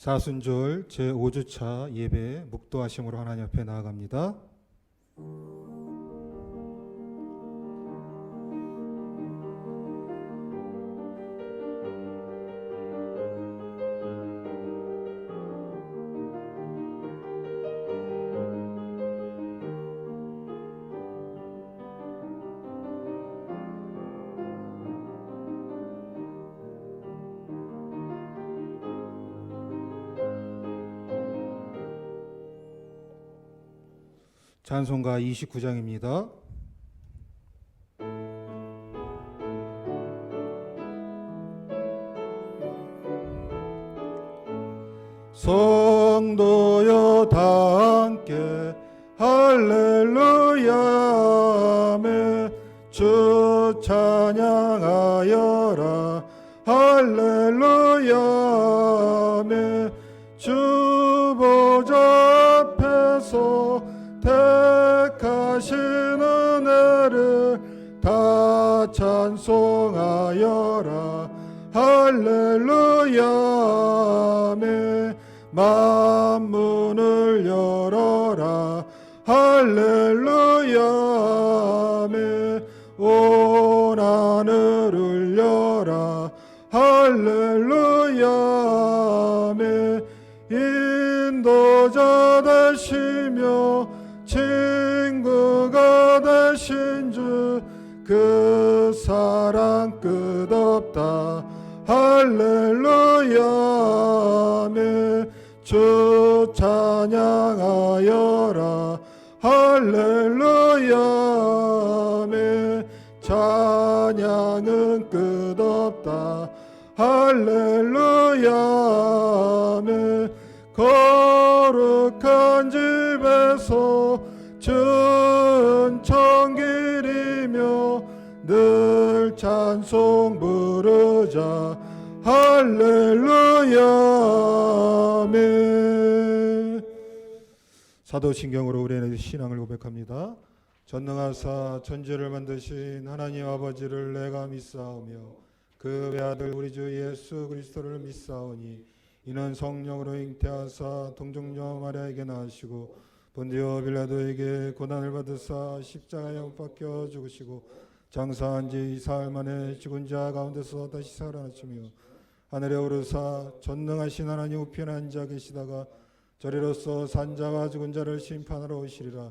사순절 제5주차 예배 묵도하심으로 하나님 앞에 나아갑니다. 찬송가 29장입니다. 성도여 다 함께 할렐루야 아멘. 주 찬양하여라 할렐루야 아멘. 주 보좌 앞에서 택하신 은혜를 다 찬송하여라 할렐루야 아멘. 만문을 열어라 할렐루야 아멘. 온 하늘을 열라 할렐루야 아멘. 인도자 되시며 친구가 되신 주 그 사랑 끝없다 할렐루야 아멘. 주 찬양하여라 할렐루야 아멘. 찬양은 끝없다 할렐루야 아멘. 거룩한 집에서 천천길이며 늘 찬송 부르자 할렐루야 아멘. 사도신경으로 우리의 신앙을 고백합니다. 전능하사 천지를 만드신 하나님 아버지를 내가 믿사오며 그 외아들 우리 주 예수 그리스도를 믿사오니 이는 성령으로 잉태하사 동정녀 마리아에게 낳으시고 본디오 빌라도에게 고난을 받으사 십자가에 못 박혀 죽으시고 장사한 지 4일 만에 죽은 자 가운데서 다시 살아나시며 하늘에 오르사 전능하신 하나님 우편에 앉아 계시다가 저리로서 산자와 죽은 자를 심판하러 오시리라.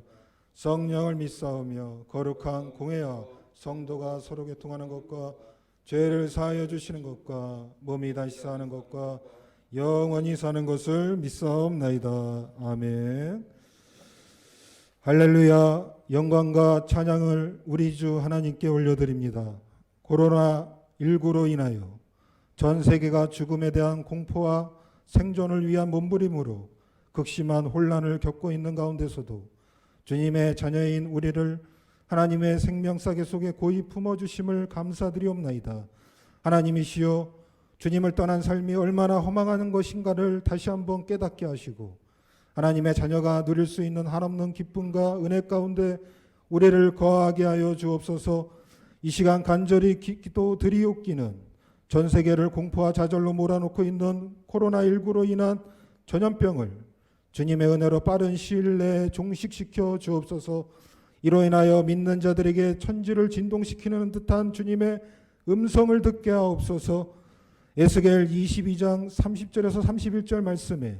성령을 믿사오며 거룩한 공회와 성도가 서로 교통하는 것과 죄를 사하여 주시는 것과 몸이 다시 사는 것과 영원히 사는 것을 믿사옵나이다. 아멘. 할렐루야. 영광과 찬양을 우리 주 하나님께 올려드립니다. 코로나19로 인하여 전 세계가 죽음에 대한 공포와 생존을 위한 몸부림으로 극심한 혼란을 겪고 있는 가운데서도 주님의 자녀인 우리를 하나님의 생명사계 속에 고이 품어주심을 감사드리옵나이다. 하나님이시여, 주님을 떠난 삶이 얼마나 허망한 것인가를 다시 한번 깨닫게 하시고 하나님의 자녀가 누릴 수 있는 한없는 기쁨과 은혜 가운데 우리를 거하게 하여 주옵소서. 이 시간 간절히 기도 드리옵기는 전 세계를 공포와 좌절로 몰아넣고 있는 코로나19로 인한 전염병을 주님의 은혜로 빠른 시일 내에 종식시켜 주옵소서. 이로 인하여 믿는 자들에게 천지를 진동시키는 듯한 주님의 음성을 듣게 하옵소서. 에스겔 22장 30절에서 31절 말씀에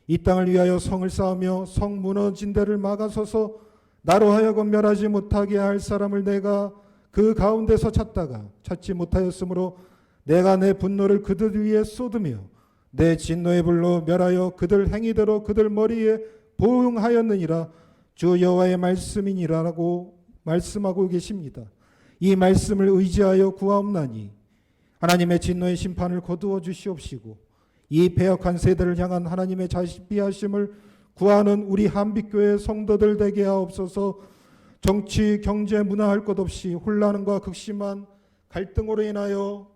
이 땅을 위하여 성을 쌓으며 성 무너진 데를 막아서서 나로 하여금 멸하지 못하게 할 사람을 내가 그 가운데서 찾다가 찾지 못하였으므로 내가 내 분노를 그들 위에 쏟으며 내 진노의 불로 멸하여 그들 행위대로 그들 머리에 보응하였느니라. 주 여호와의 말씀이니라고 말씀하고 계십니다. 이 말씀을 의지하여 구하옵나니 하나님의 진노의 심판을 거두어 주시옵시고 이 패역한 세대를 향한 하나님의 자비하심을 구하는 우리 한빛교회 성도들 되게 하옵소서. 정치, 경제, 문화 할 것 없이 혼란과 극심한 갈등으로 인하여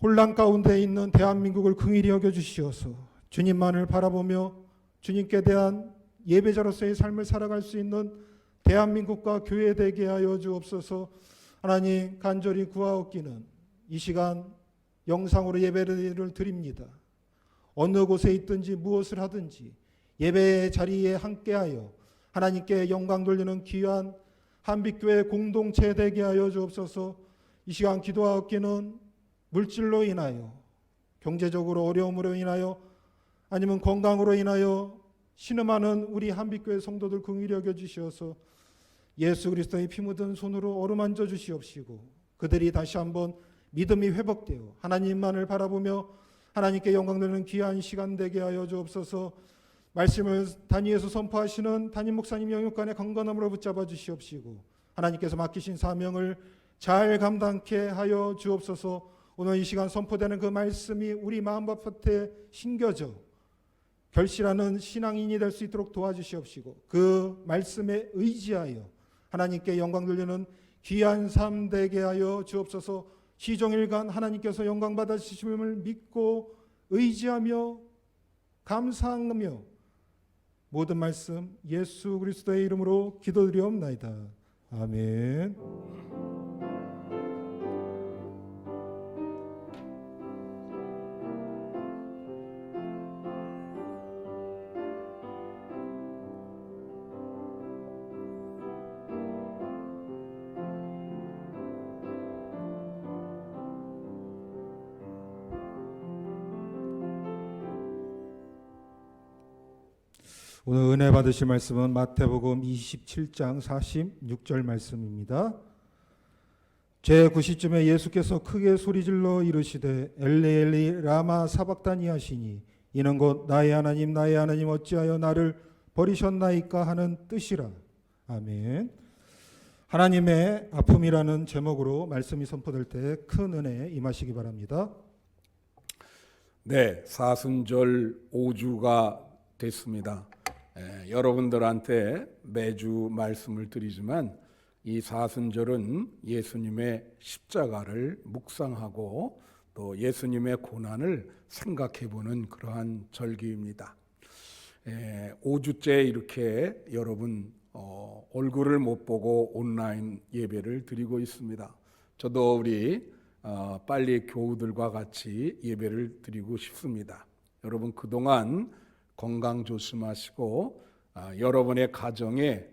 혼란 가운데 있는 대한민국을 긍휼히 여겨주시어서 주님만을 바라보며 주님께 대한 예배자로서의 삶을 살아갈 수 있는 대한민국과 교회 되게 하여 주옵소서. 하나님 간절히 구하옵기는 이 시간 영상으로 예배를 드립니다. 어느 곳에 있든지 무엇을 하든지 예배의 자리에 함께하여 하나님께 영광 돌리는 귀한 한빛교회 공동체 되게 하여 주옵소서. 이 시간 기도하옵기는 물질로 인하여, 경제적으로 어려움으로 인하여, 아니면 건강으로 인하여 신음하는 우리 한빛교회 성도들 긍휼히 여겨 주시어서 예수 그리스도의 피 묻은 손으로 어루만져 주시옵시고, 그들이 다시 한번 믿음이 회복되어 하나님만을 바라보며 하나님께 영광 돌리는 귀한 시간 되게 하여 주옵소서. 말씀을 단위에서 선포하시는 담임 목사님 영육간의 강건함으로 붙잡아 주시옵시고, 하나님께서 맡기신 사명을 잘 감당케 하여 주옵소서. 오늘 이 시간 선포되는 그 말씀이 우리 마음밭에 심겨져 결실하는 신앙인이 될 수 있도록 도와주시옵시고, 그 말씀에 의지하여 하나님께 영광 돌리는 귀한 삶 되게 하여 주옵소서. 시종일관 하나님께서 영광 받으심을 믿고 의지하며 감사하며 모든 말씀 예수 그리스도의 이름으로 기도드리옵나이다. 아멘. 오늘 은혜 받으실 말씀은 마태복음 27장 46절 말씀입니다. 제9시쯤에 예수께서 크게 소리질러 이르시되 엘리 엘리 라마 사박다니 하시니 이는 곧 나의 하나님 나의 하나님 어찌하여 나를 버리셨나이까 하는 뜻이라. 아멘. 하나님의 아픔이라는 제목으로 말씀이 선포될 때 큰 은혜 임하시기 바랍니다. 네, 사순절 5주가 됐습니다. 여러분들한테 매주 말씀을 드리지만 이 사순절은 예수님의 십자가를 묵상하고 또 예수님의 고난을 생각해보는 그러한 절기입니다. 5주째 이렇게 여러분 얼굴을 못 보고 온라인 예배를 드리고 있습니다. 저도 우리 빨리 교우들과 같이 예배를 드리고 싶습니다. 여러분 그동안 건강 조심하시고 여러분의 가정에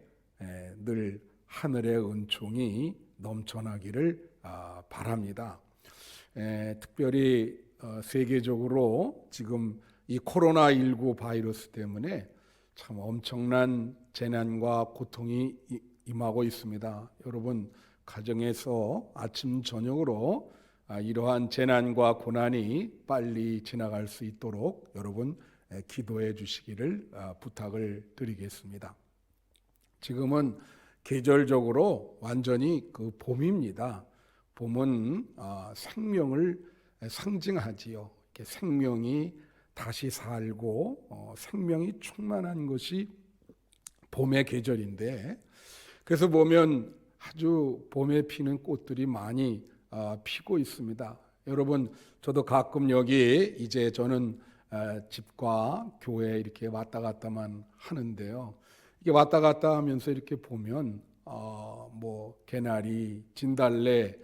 늘 하늘의 은총이 넘쳐나기를 바랍니다. 특별히 세계적으로 지금 이 코로나19 바이러스 때문에 참 엄청난 재난과 고통이 임하고 있습니다. 여러분 가정에서 아침 저녁으로 이러한 재난과 고난이 빨리 지나갈 수 있도록 여러분 기도해 주시기를 부탁을 드리겠습니다. 지금은 계절적으로 완전히 그 봄입니다. 봄은 생명을 상징하지요. 이렇게 생명이 다시 살고 생명이 충만한 것이 봄의 계절인데, 그래서 보면 아주 봄에 피는 꽃들이 많이 피고 있습니다. 여러분 저도 가끔 여기 이제 저는 집과 교회 이렇게 왔다 갔다만 하는데요. 이게 왔다 갔다 하면서 이렇게 보면 뭐 개나리, 진달래,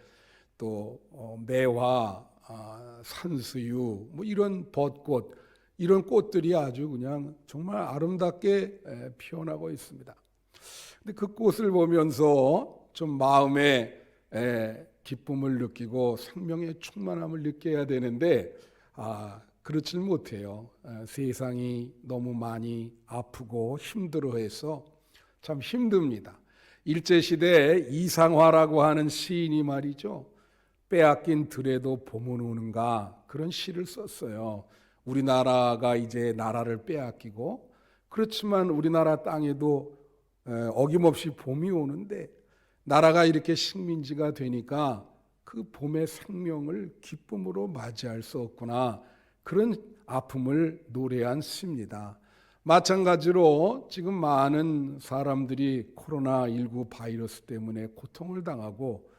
또 매화, 산수유, 뭐 이런 벚꽃, 이런 꽃들이 아주 그냥 정말 아름답게 피어나고 있습니다. 근데 그 꽃을 보면서 좀 마음에 기쁨을 느끼고 생명의 충만함을 느껴야 되는데 그렇지 못해요. 세상이 너무 많이 아프고 힘들어해서 참 힘듭니다. 일제시대에 이상화라고 하는 시인이 말이죠, 빼앗긴 들에도 봄은 오는가, 그런 시를 썼어요. 우리나라가 이제 나라를 빼앗기고, 그렇지만 우리나라 땅에도 어김없이 봄이 오는데 나라가 이렇게 식민지가 되니까 그 봄의 생명을 기쁨으로 맞이할 수 없구나, 그런 아픔을 노래한 시입니다. 마찬가지로 지금 많은 사람들이 코로나19 바이러스 때문에 고통을 당하고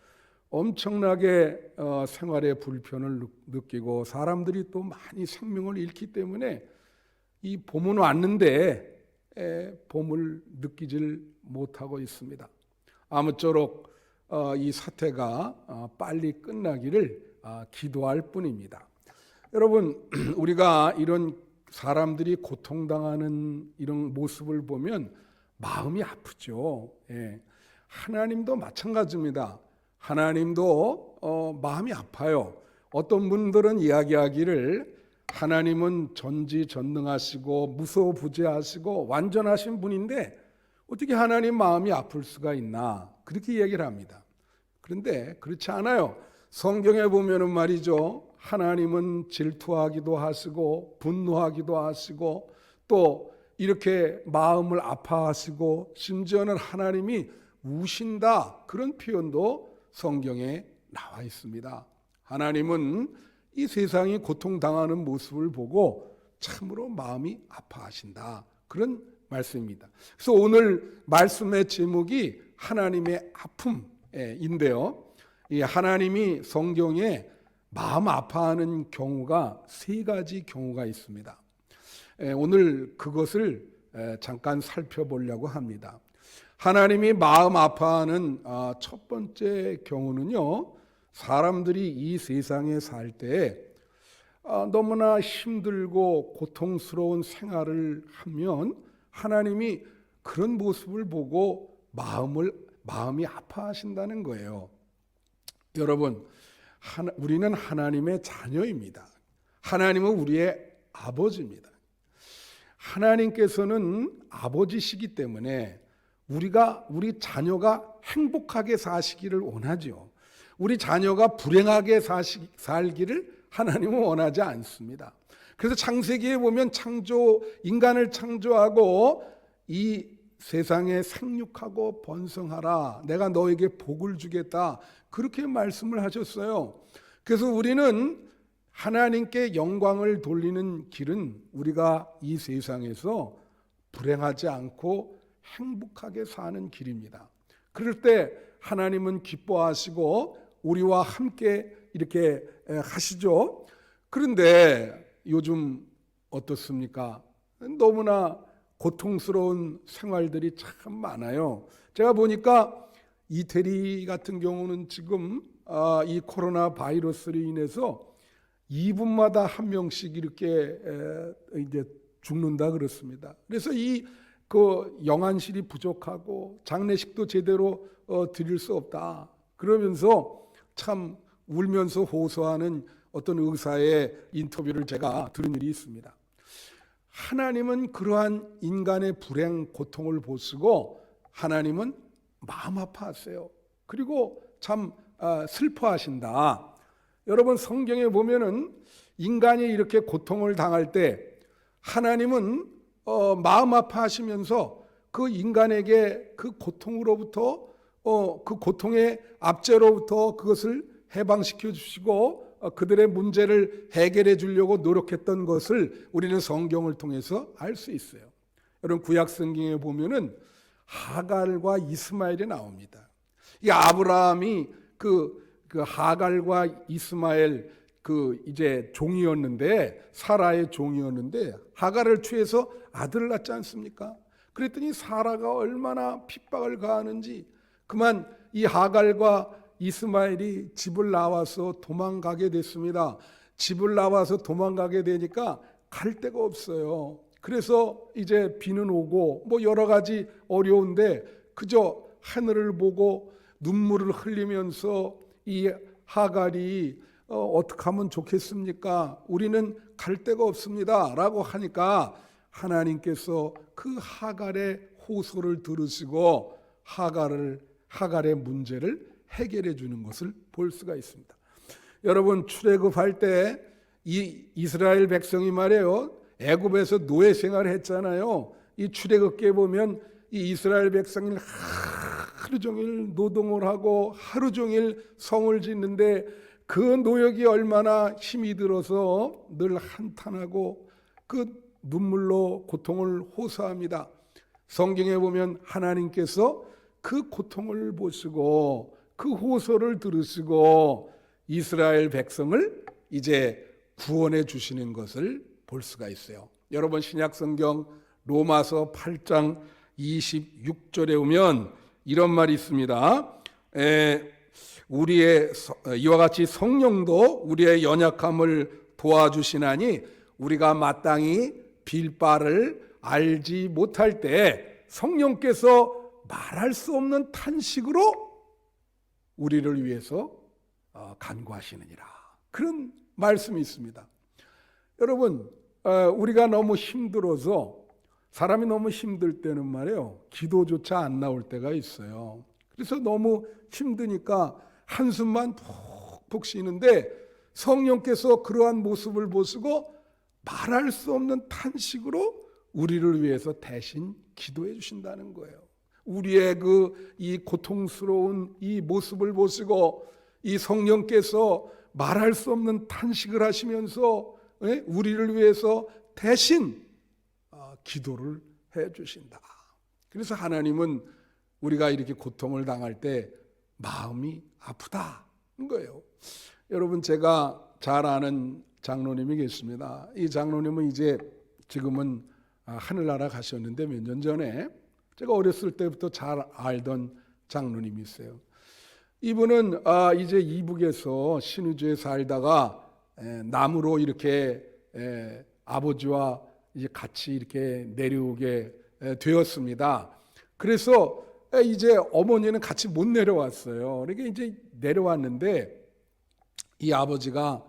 엄청나게 생활에 불편을 느끼고 사람들이 또 많이 생명을 잃기 때문에 이 봄은 왔는데 봄을 느끼질 못하고 있습니다. 아무쪼록 이 사태가 빨리 끝나기를 기도할 뿐입니다. 여러분, 우리가 이런 사람들이 고통당하는 이런 모습을 보면 마음이 아프죠. 예. 하나님도 마찬가지입니다. 하나님도 마음이 아파요. 어떤 분들은 이야기하기를 하나님은 전지전능하시고 무소부재하시고 완전하신 분인데 어떻게 하나님 마음이 아플 수가 있나, 그렇게 이야기를 합니다. 그런데 그렇지 않아요. 성경에 보면은 말이죠, 하나님은 질투하기도 하시고 분노하기도 하시고 또 이렇게 마음을 아파하시고 심지어는 하나님이 우신다, 그런 표현도 성경에 나와 있습니다. 하나님은 이 세상이 고통당하는 모습을 보고 참으로 마음이 아파하신다, 그런 말씀입니다. 그래서 오늘 말씀의 제목이 하나님의 아픔인데요, 이 하나님이 성경에 마음 아파하는 경우가 세 가지 경우가 있습니다. 오늘 그것을 잠깐 살펴보려고 합니다. 하나님이 마음 아파하는 첫 번째 경우는요, 사람들이 이 세상에 살 때 너무나 힘들고 고통스러운 생활을 하면 하나님이 그런 모습을 보고 마음이 아파하신다는 거예요. 여러분, 우리는 하나님의 자녀입니다. 하나님은 우리의 아버지입니다. 하나님께서는 아버지시기 때문에 우리 자녀가 행복하게 사시기를 원하죠. 우리 자녀가 불행하게 살기를 하나님은 원하지 않습니다. 그래서 창세기에 보면 인간을 창조하고 이 세상에 생육하고 번성하라, 내가 너에게 복을 주겠다, 그렇게 말씀을 하셨어요. 그래서 우리는 하나님께 영광을 돌리는 길은 우리가 이 세상에서 불행하지 않고 행복하게 사는 길입니다. 그럴 때 하나님은 기뻐하시고 우리와 함께 이렇게 하시죠. 그런데 요즘 어떻습니까? 너무나 고통스러운 생활들이 참 많아요. 제가 보니까 이태리 같은 경우는 지금 이 코로나 바이러스로 인해서 2분마다 한 명씩 이렇게 이제 죽는다 그렇습니다. 그래서 그 영안실이 부족하고 장례식도 제대로 드릴 수 없다, 그러면서 참 울면서 호소하는 어떤 의사의 인터뷰를 제가 들은 일이 있습니다. 하나님은 그러한 인간의 불행, 고통을 보시고 하나님은 마음 아파하세요. 그리고 참 슬퍼하신다. 여러분, 성경에 보면은 인간이 이렇게 고통을 당할 때 하나님은 마음 아파하시면서 그 인간에게 그 고통으로부터 그 고통의 압제로부터 그것을 해방시켜 주시고 그들의 문제를 해결해 주려고 노력했던 것을 우리는 성경을 통해서 알 수 있어요. 여러분, 구약 성경에 보면은 하갈과 이스마엘이 나옵니다. 이 아브라함이 그 하갈과 이스마엘 이제 종이었는데, 사라의 종이었는데 하갈을 취해서 아들을 낳지 않습니까? 그랬더니 사라가 얼마나 핍박을 가하는지 그만 이 하갈과 이스마엘이 집을 나와서 도망가게 됐습니다. 집을 나와서 도망가게 되니까 갈 데가 없어요. 그래서 이제 비는 오고 뭐 여러 가지 어려운데 그저 하늘을 보고 눈물을 흘리면서 이 하갈이 어떻게 하면 좋겠습니까? 우리는 갈 데가 없습니다 라고 하니까 하나님께서 그 하갈의 호소를 들으시고 하갈의 문제를 해결해 주는 것을 볼 수가 있습니다. 여러분, 출애굽할 때 이 이스라엘 백성이 말이에요, 애굽에서 노예 생활을 했잖아요. 이 출애굽기에 보면 이 이스라엘 백성이 하루 종일 노동을 하고 하루 종일 성을 짓는데 그 노역이 얼마나 힘이 들어서 늘 한탄하고 그 눈물로 고통을 호소합니다. 성경에 보면 하나님께서 그 고통을 보시고 그 호소를 들으시고 이스라엘 백성을 이제 구원해 주시는 것을 볼 수가 있어요. 여러분, 신약성경 로마서 8장 26절에 오면 이런 말이 있습니다. 이와 같이 성령도 우리의 연약함을 도와주시나니 우리가 마땅히 빌 바를 알지 못할 때 성령께서 말할 수 없는 탄식으로 우리를 위해서 간구하시느니라. 그런 말씀이 있습니다. 여러분, 우리가 너무 힘들어서, 사람이 너무 힘들 때는 말이에요, 기도조차 안 나올 때가 있어요. 그래서 너무 힘드니까 한숨만 푹푹 쉬는데 성령께서 그러한 모습을 보시고 말할 수 없는 탄식으로 우리를 위해서 대신 기도해 주신다는 거예요. 우리의 이 고통스러운 이 모습을 보시고 이 성령께서 말할 수 없는 탄식을 하시면서 우리를 위해서 대신 기도를 해 주신다. 그래서 하나님은 우리가 이렇게 고통을 당할 때 마음이 아프다는 거예요. 여러분, 제가 잘 아는 장로님이 계십니다. 이 장로님은 이제 지금은 하늘나라 가셨는데 몇 년 전에 제가 어렸을 때부터 잘 알던 장로님이 있어요. 이분은 이제 이북에서 신의주에 살다가 남으로 이렇게 아버지와 이제 같이 이렇게 내려오게 되었습니다. 그래서 이제 어머니는 같이 못 내려왔어요. 그러니까 이제 내려왔는데 이 아버지가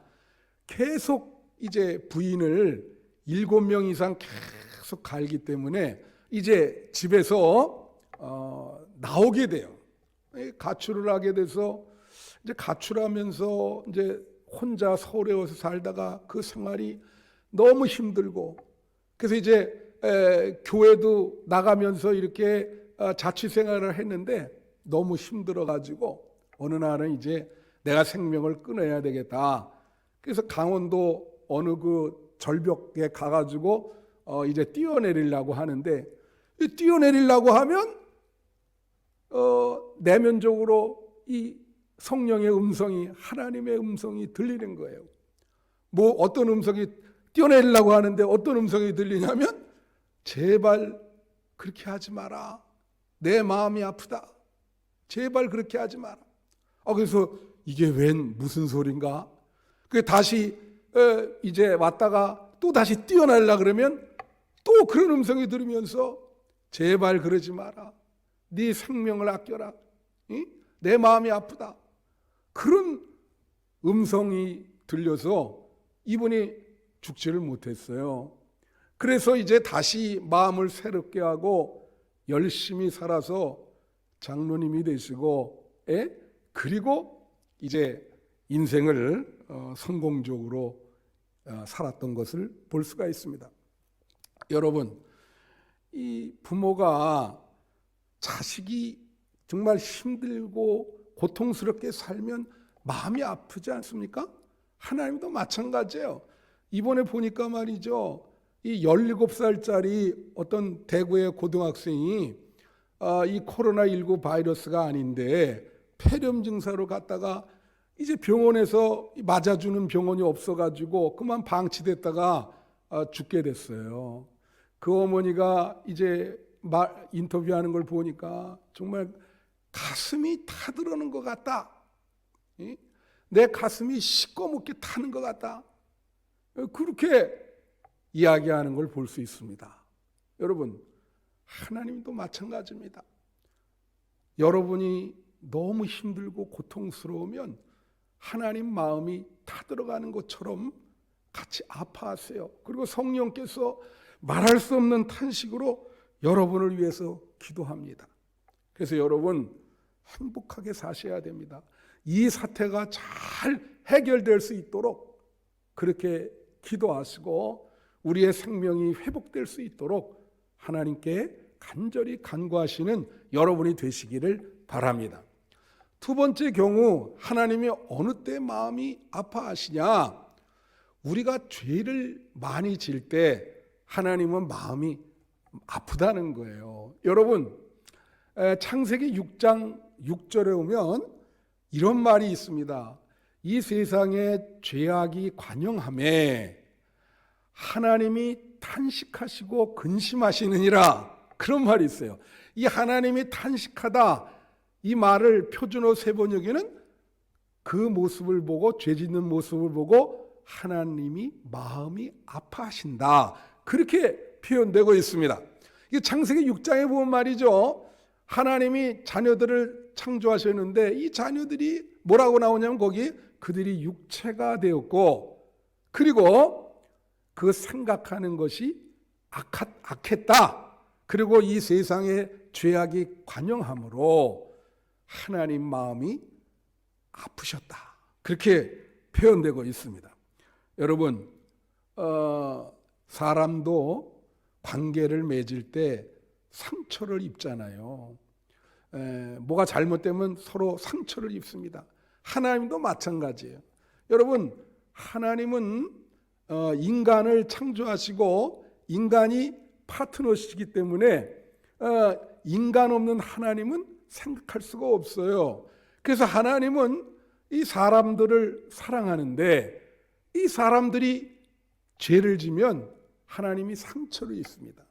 계속 이제 부인을 7명 이상 계속 갈기 때문에 이제 집에서 나오게 돼요. 가출을 하게 돼서 이제 가출하면서 이제 혼자 서울에 와서 살다가 그 생활이 너무 힘들고, 그래서 이제 교회도 나가면서 이렇게 자취 생활을 했는데 너무 힘들어 가지고 어느 날은 이제 내가 생명을 끊어야 되겠다. 그래서 강원도 어느 그 절벽에 가가지고 이제 뛰어내리려고 하는데, 뛰어내리려고 하면 내면적으로 이 성령의 음성이, 하나님의 음성이 들리는 거예요. 뭐 어떤 음성이, 뛰어내리려고 하는데 어떤 음성이 들리냐면, 제발 그렇게 하지 마라. 내 마음이 아프다. 제발 그렇게 하지 마라. 그래서 이게 웬 무슨 소린가? 그 다시 이제 왔다가 또 다시 뛰어내리려고 그러면 또 그런 음성이 들으면서, 제발 그러지 마라. 네 생명을 아껴라. 내 마음이 아프다. 그런 음성이 들려서 이분이 죽지를 못했어요. 그래서 이제 다시 마음을 새롭게 하고 열심히 살아서 장로님이 되시고, 그리고 이제 인생을 성공적으로 살았던 것을 볼 수가 있습니다. 여러분, 이 부모가 자식이 정말 힘들고 고통스럽게 살면 마음이 아프지 않습니까? 하나님도 마찬가지예요. 이번에 보니까 말이죠, 이 17살짜리 어떤 대구의 고등학생이 이 코로나19 바이러스가 아닌데 폐렴 증사로 갔다가 이제 병원에서 맞아주는 병원이 없어가지고 그만 방치됐다가 죽게 됐어요. 그 어머니가 이제 인터뷰하는 걸 보니까 정말 가슴이 타들어오는 것 같다. 내 가슴이 시꺼멓게 타는 것 같다. 그렇게 이야기하는 걸 볼 수 있습니다. 여러분, 하나님도 마찬가지입니다. 여러분이 너무 힘들고 고통스러우면 하나님 마음이 타들어가는 것처럼 같이 아파하세요. 그리고 성령께서 말할 수 없는 탄식으로 여러분을 위해서 기도합니다. 그래서 여러분, 행복하게 사셔야 됩니다. 이 사태가 잘 해결될 수 있도록 그렇게 기도하시고 우리의 생명이 회복될 수 있도록 하나님께 간절히 간구하시는 여러분이 되시기를 바랍니다. 두 번째 경우, 하나님이 어느 때 마음이 아파하시냐? 우리가 죄를 많이 질 때 하나님은 마음이 아프다는 거예요. 여러분, 창세기 6장 6절에 오면 이런 말이 있습니다. 이 세상에 죄악이 관영하매 하나님이 탄식하시고 근심하시느니라. 그런 말이 있어요. 이 하나님이 탄식하다, 이 말을 표준어 세번역에는 그 모습을 보고, 죄 짓는 모습을 보고 하나님이 마음이 아파하신다, 그렇게 표현되고 있습니다. 이게 창세기 6장에 보면 말이죠, 하나님이 자녀들을 창조하셨는데 이 자녀들이 뭐라고 나오냐면 거기 그들이 육체가 되었고, 그리고 그 생각하는 것이 악했다. 그리고 이 세상에 죄악이 관영함으로 하나님 마음이 아프셨다, 그렇게 표현되고 있습니다. 여러분, 사람도 관계를 맺을 때 상처를 입잖아요. 뭐가 잘못되면 서로 상처를 입습니다. 하나님도 마찬가지예요. 여러분, 하나님은 인간을 창조하시고 인간이 파트너시기 때문에 인간 없는 하나님은 생각할 수가 없어요. 그래서 하나님은 이 사람들을 사랑하는데 이 사람들이 죄를 지면 하나님이 상처를 입습니다.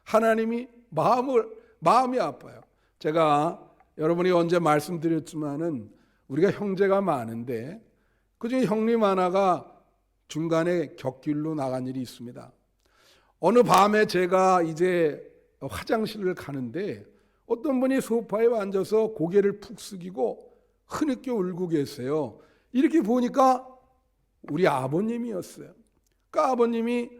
하나님이 마음이 아파요. 제가 여러분이 언제 말씀드렸지만은 우리가 형제가 많은데 그중에 형님 하나가 중간에 곁길로 나간 일이 있습니다. 어느 밤에 제가 이제 화장실을 가는데 어떤 분이 소파에 앉아서 고개를 푹 숙이고 흐느껴 울고 계세요. 이렇게 보니까 우리 아버님이었어요. 그 아버님이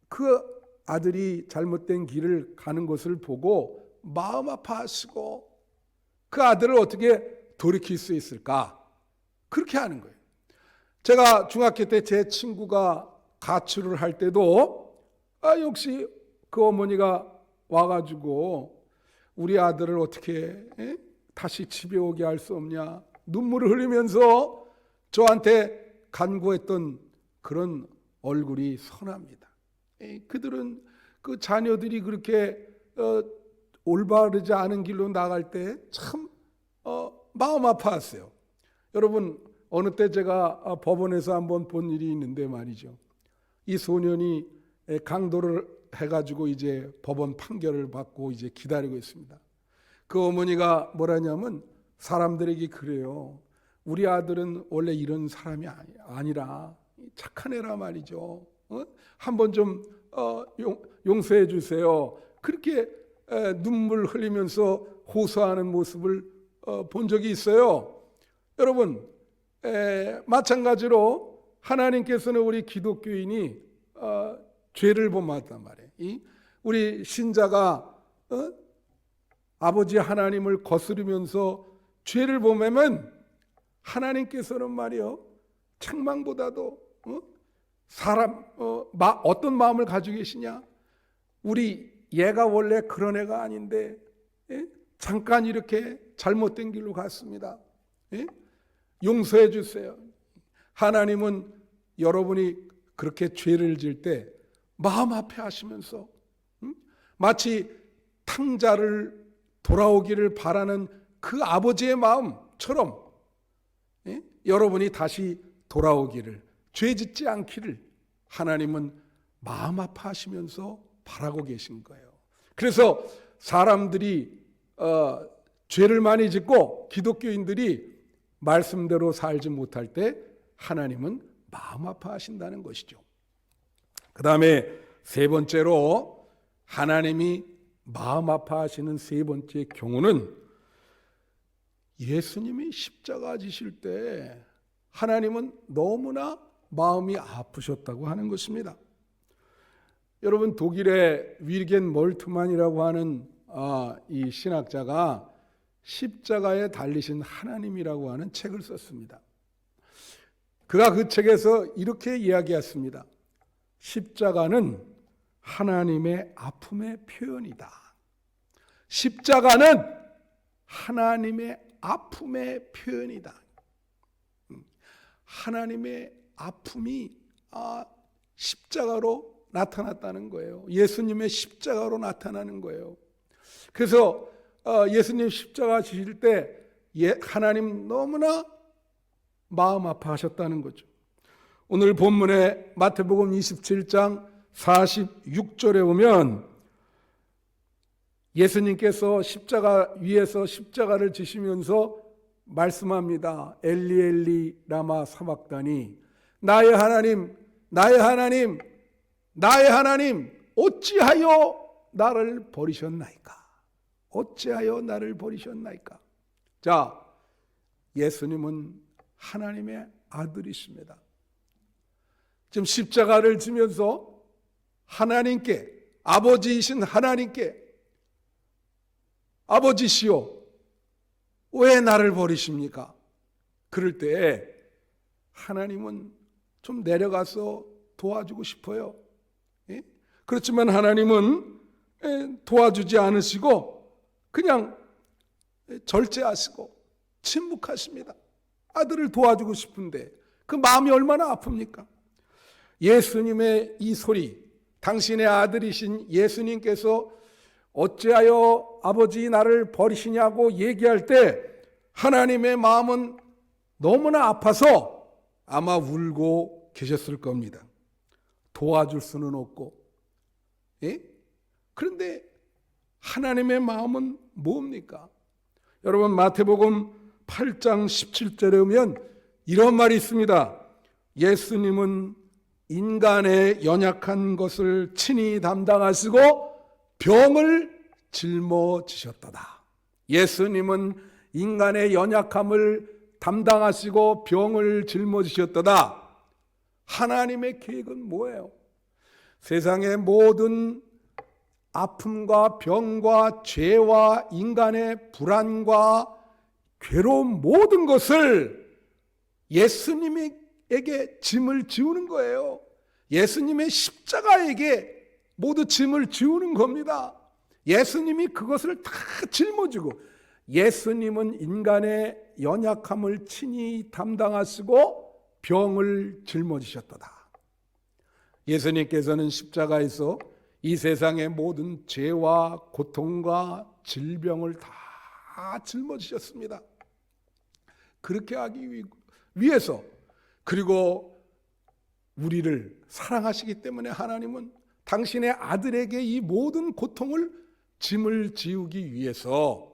그 아들이 잘못된 길을 가는 것을 보고 마음 아파하시고 그 아들을 어떻게 돌이킬 수 있을까, 그렇게 하는 거예요. 제가 중학교 때 제 친구가 가출을 할 때도 역시 그 어머니가 와가지고 우리 아들을 어떻게 다시 집에 오게 할 수 없냐, 눈물을 흘리면서 저한테 간구했던 그런 얼굴이 선합니다. 그들은 그 자녀들이 그렇게 올바르지 않은 길로 나갈 때 참 마음 아파했어요. 여러분, 어느 때 제가 법원에서 한번 본 일이 있는데 말이죠, 이 소년이 강도를 해가지고 이제 법원 판결을 받고 이제 기다리고 있습니다. 그 어머니가 뭐라냐면 사람들에게 그래요. 우리 아들은 원래 이런 사람이 아니라 착한 애라 말이죠. 한번 좀 용서해 주세요. 그렇게 눈물 흘리면서 호소하는 모습을 본 적이 있어요. 여러분, 마찬가지로 하나님께서는 우리 기독교인이 죄를 범했단 말이에요. 우리 신자가 아버지 하나님을 거스르면서 죄를 범하면 하나님께서는 말이요, 책망보다도 사람 어떤 마음을 가지고 계시냐, 우리 얘가 원래 그런 애가 아닌데 잠깐 이렇게 잘못된 길로 갔습니다. 용서해 주세요. 하나님은 여러분이 그렇게 죄를 질 때 마음 아파 하시면서 마치 탕자를 돌아오기를 바라는 그 아버지의 마음처럼 여러분이 다시 돌아오기를, 죄 짓지 않기를 하나님은 마음 아파하시면서 바라고 계신 거예요. 그래서 사람들이 죄를 많이 짓고 기독교인들이 말씀대로 살지 못할 때 하나님은 마음 아파하신다는 것이죠. 그 다음에 세 번째로 하나님이 마음 아파하시는 세 번째 경우는 예수님이 십자가 지실 때 하나님은 너무나 마음이 아프셨다고 하는 것입니다. 여러분, 독일의 윌겐 멀트만이라고 하는 이 신학자가 십자가에 달리신 하나님이라고 하는 책을 썼습니다. 그가 그 책에서 이렇게 이야기했습니다. 십자가는 하나님의 아픔의 표현이다. 십자가는 하나님의 아픔의 표현이다. 하나님의 아픔이 십자가로 나타났다는 거예요. 예수님의 십자가로 나타나는 거예요. 그래서 예수님 십자가 지실 때 하나님 너무나 마음 아파하셨다는 거죠. 오늘 본문에 마태복음 27장 46절에 보면 예수님께서 십자가 위에서 십자가를 지시면서 말씀합니다. 엘리 엘리 라마 사박다니, 나의 하나님, 나의 하나님, 나의 하나님, 어찌하여 나를 버리셨나이까? 어찌하여 나를 버리셨나이까? 자, 예수님은 하나님의 아들이십니다. 지금 십자가를 지면서 하나님께, 아버지이신 하나님께, 아버지시오, 왜 나를 버리십니까? 그럴 때 하나님은 좀 내려가서 도와주고 싶어요. 예? 그렇지만 하나님은 도와주지 않으시고 그냥 절제하시고 침묵하십니다. 아들을 도와주고 싶은데 그 마음이 얼마나 아픕니까? 예수님의 이 소리, 당신의 아들이신 예수님께서 어찌하여 아버지 나를 버리시냐고 얘기할 때 하나님의 마음은 너무나 아파서 아마 울고 계셨을 겁니다. 도와줄 수는 없고. 예? 그런데 하나님의 마음은 뭡니까? 여러분, 마태복음 8장 17절에 보면 이런 말이 있습니다. 예수님은 인간의 연약한 것을 친히 담당하시고 병을 짊어지셨도다. 예수님은 인간의 연약함을 담당하시고 병을 짊어지셨도다. 하나님의 계획은 뭐예요? 세상의 모든 아픔과 병과 죄와 인간의 불안과 괴로운 모든 것을 예수님에게 짐을 지우는 거예요. 예수님의 십자가에게 모두 짐을 지우는 겁니다. 예수님이 그것을 다 짊어지고, 예수님은 인간의 연약함을 친히 담당하시고 병을 짊어지셨도다. 예수님께서는 십자가에서 이 세상의 모든 죄와 고통과 질병을 다 짊어지셨습니다. 그렇게 하기 위해서, 그리고 우리를 사랑하시기 때문에 하나님은 당신의 아들에게 이 모든 고통을 짐을 지우기 위해서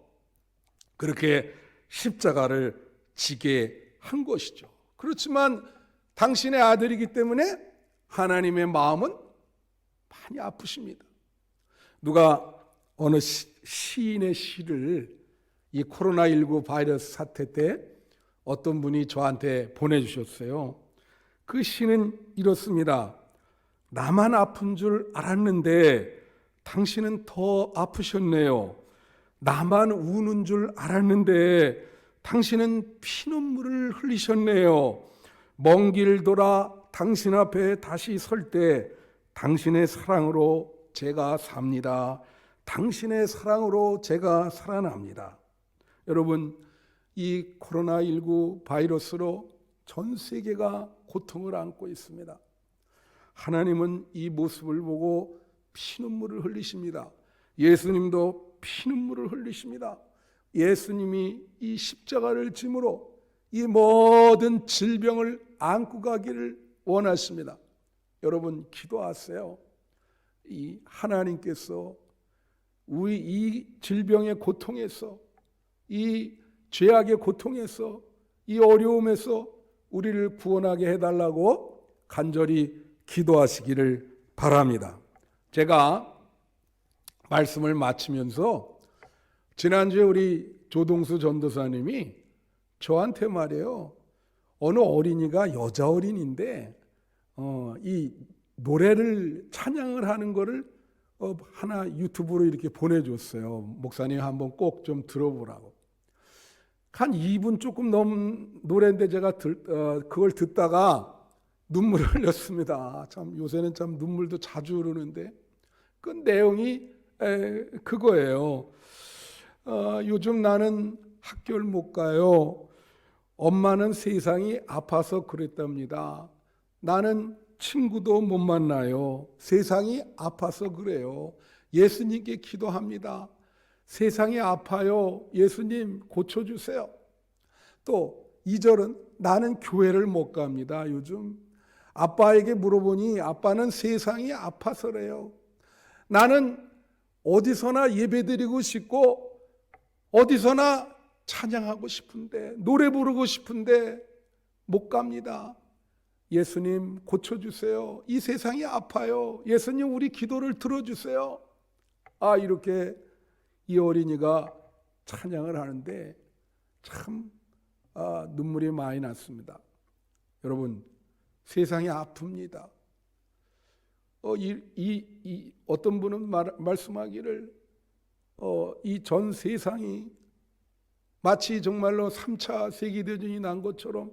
그렇게 십자가를 지게 한 것이죠. 그렇지만 당신의 아들이기 때문에 하나님의 마음은 많이 아프십니다. 누가 어느 시인의 시를 이 코로나19 바이러스 사태 때 어떤 분이 저한테 보내주셨어요. 그 시는 이렇습니다. 나만 아픈 줄 알았는데 당신은 더 아프셨네요. 나만 우는 줄 알았는데 당신은 피눈물을 흘리셨네요. 먼 길 돌아 당신 앞에 다시 설 때 당신의 사랑으로 제가 삽니다. 당신의 사랑으로 제가 살아납니다. 여러분, 이 코로나19 바이러스로 전 세계가 고통을 안고 있습니다. 하나님은 이 모습을 보고 피눈물을 흘리십니다. 예수님도 피눈물을 흘리십니다. 예수님이 이 십자가를 짐으로 이 모든 질병을 안고 가기를 원하십니다. 여러분, 기도하세요. 이 하나님께서 우리 이 질병의 고통에서, 이 죄악의 고통에서, 이 어려움에서 우리를 구원하게 해달라고 간절히 기도하시기를 바랍니다. 제가 말씀을 마치면서 지난주에 우리 조동수 전도사님이 저한테 말이에요. 어느 어린이가 여자 어린이인데 이 노래를 찬양을 하는 거를 하나 유튜브로 이렇게 보내줬어요. 목사님 한번 꼭 좀 들어보라고. 한 2분 조금 넘은 노래인데 제가 그걸 듣다가 눈물을 흘렸습니다. 참 요새는 참 눈물도 자주 흐르는데 그 내용이 그거예요. 요즘 나는 학교를 못 가요. 엄마는 세상이 아파서 그랬답니다. 나는 친구도 못 만나요. 세상이 아파서 그래요. 예수님께 기도합니다. 세상이 아파요. 예수님 고쳐주세요. 또 2절은 나는 교회를 못 갑니다. 요즘 아빠에게 물어보니 아빠는 세상이 아파서래요. 나는 어디서나 예배드리고 싶고 어디서나 찬양하고 싶은데 노래 부르고 싶은데 못 갑니다. 예수님 고쳐주세요. 이 세상이 아파요. 예수님 우리 기도를 들어주세요. 이렇게 이 어린이가 찬양을 하는데 참 눈물이 많이 났습니다. 여러분, 세상이 아픕니다. 어떤 분은 말씀하기를 이 전 세상이 마치 정말로 3차 세계대전이 난 것처럼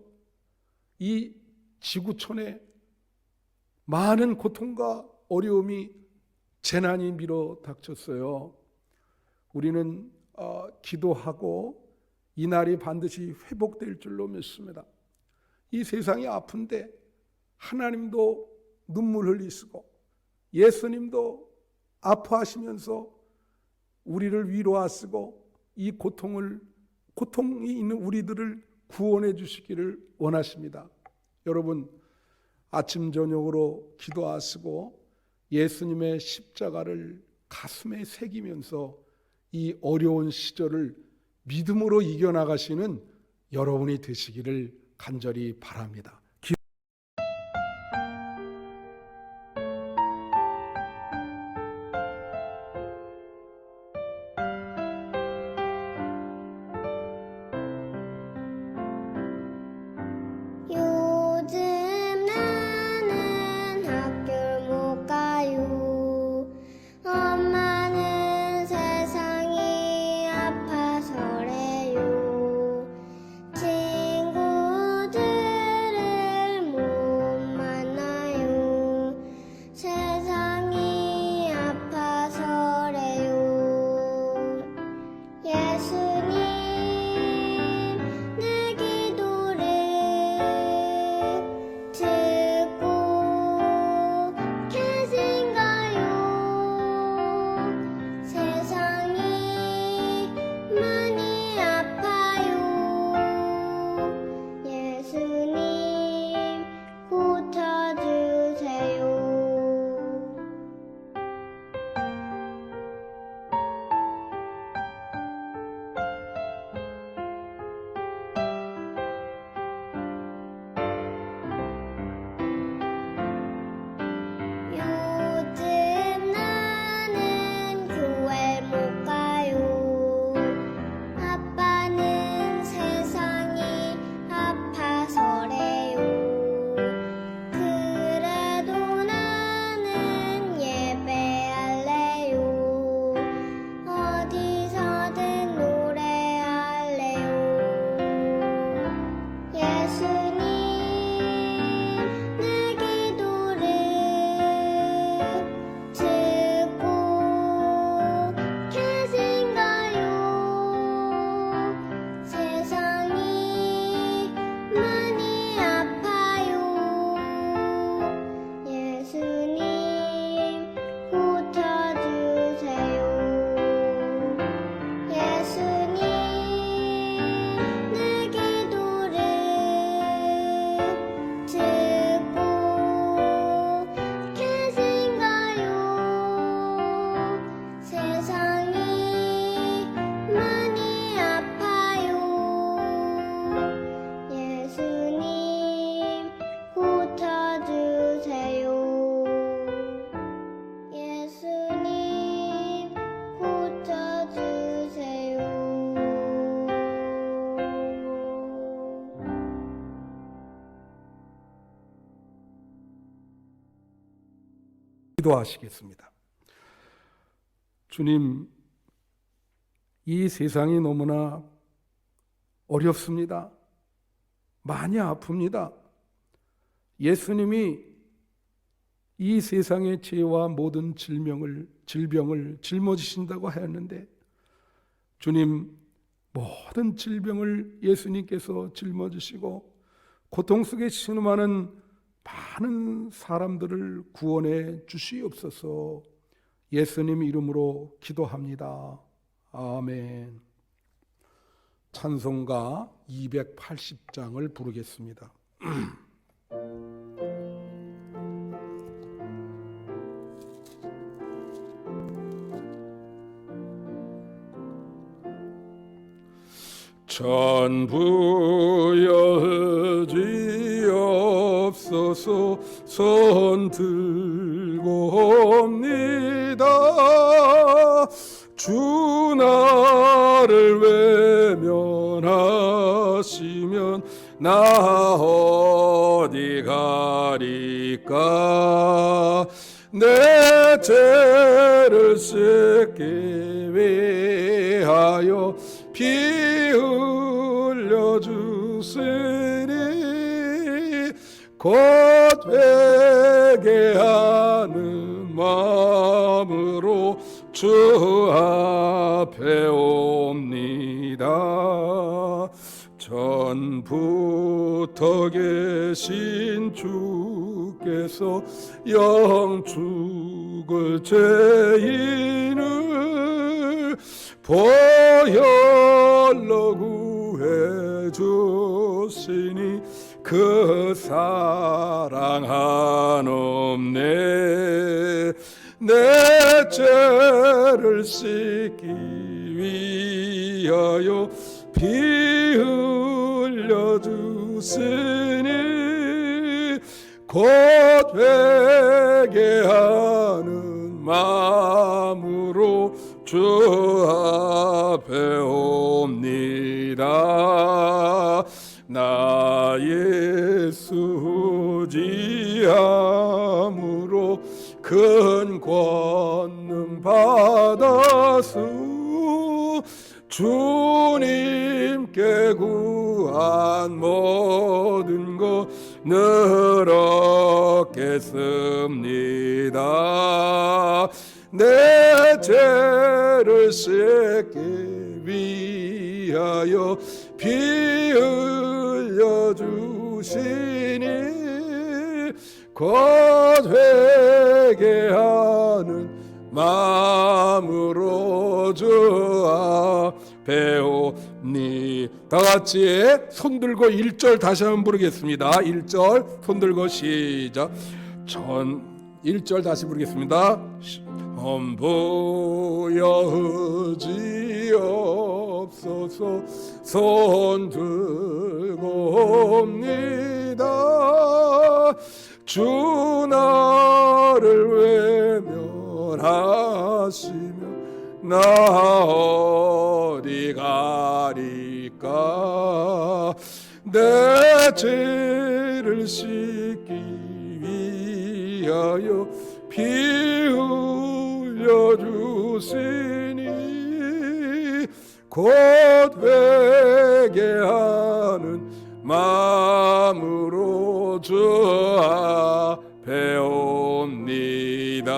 이 지구촌에 많은 고통과 어려움이 재난이 밀어 닥쳤어요. 우리는 기도하고 이 날이 반드시 회복될 줄로 믿습니다. 이 세상이 아픈데 하나님도 눈물 흘리시고 예수님도 아파하시면서 우리를 위로하시고 이 고통이 있는 우리들을 구원해 주시기를 원하십니다. 여러분, 아침 저녁으로 기도하시고 예수님의 십자가를 가슴에 새기면서 이 어려운 시절을 믿음으로 이겨나가시는 여러분이 되시기를 간절히 바랍니다. 요즘 나는 학교를 못 가요. 엄마는 세상이 아파서래요. 친구들을 못 만나요. 세상이 아파서래요. 예수님 내 기도를 듣고 계신가요? 세상이 많이 아파요. 예수님 고쳐주세요. 요즘 나는 교회 못 가요. 아빠는 세상이 아파서래요. 그래도 나는 예배할래요. 어디서든 노래할래요. 예수님 내 기도를 듣고 계신가요? 세상이 많이 아파요. 예수님 고쳐주세요. 예수님 내 기도를 듣고 계신가요? 세상이 많이 아파요. 예수님 고쳐주세요. 예수님 고쳐주세요. 기도하시겠습니다. 주님, 이 세상이 너무나 어렵습니다. 많이 아픕니다. 예수님이 이 세상의 죄와 모든 질병을 짊어지신다고 하였는데 주님, 모든 질병을 예수님께서 짊어지시고 고통 속에 신음하는 많은 사람들을 구원해 주시옵소서. 예수님 이름으로 기도합니다. 아멘. 찬송가 280장을 부르겠습니다. 전부여지옵소서. 손 들고 옵니다. 주 나를 외면하시면 나 어디 가리까. 내 죄를 씻기 위하여 피 흘려 주시니 곧 회개하는 마음으로 주 앞에 옵니다. 전부터 계신 주께서 영축을 죄인을 보혈로 구해 주시니 그 사랑 한없네. 내 죄를 씻기 위하여 피 흘려 주시니 곧 회개하는 마음으로 주 앞에 옵니다. 나 예수 지함으로 큰 권능 받았으 주님께 구한 모든 것 늘 얻겠습니다. 내 죄를 씻기 위하여 피 흘려 주시니 곧 회개하는 마음으로 주 앞에 오니. 다 같이 손 들고 1절 다시 한번 부르겠습니다. 1절 손 들고 시작. 1절 다시 부르겠습니다. 전부여 의지없소서. 손 들고 옵니다. 주 나를 외면하시며 나 어디 가리까. 내 죄를 씻기 위하여 피 흘려 주시니 곧 회개하는 마음으로 주 앞에 옵니다.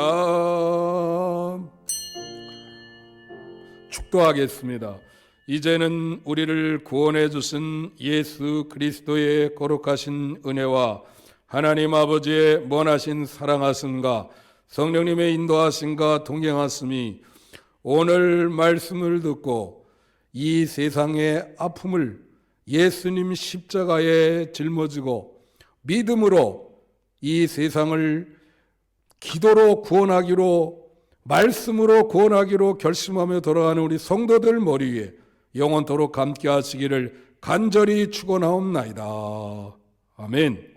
축도하겠습니다. 이제는 우리를 구원해 주신 예수 그리스도의 거룩하신 은혜와 하나님 아버지의 원하신 사랑하심과 성령님의 인도하심과 동행하심이 오늘 말씀을 듣고 이 세상의 아픔을 예수님 십자가에 짊어지고 믿음으로 이 세상을 기도로 구원하기로, 말씀으로 구원하기로 결심하며 돌아가는 우리 성도들 머리 위에 영원토록 함께 하시기를 간절히 축원하옵나이다. 아멘.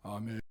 아멘.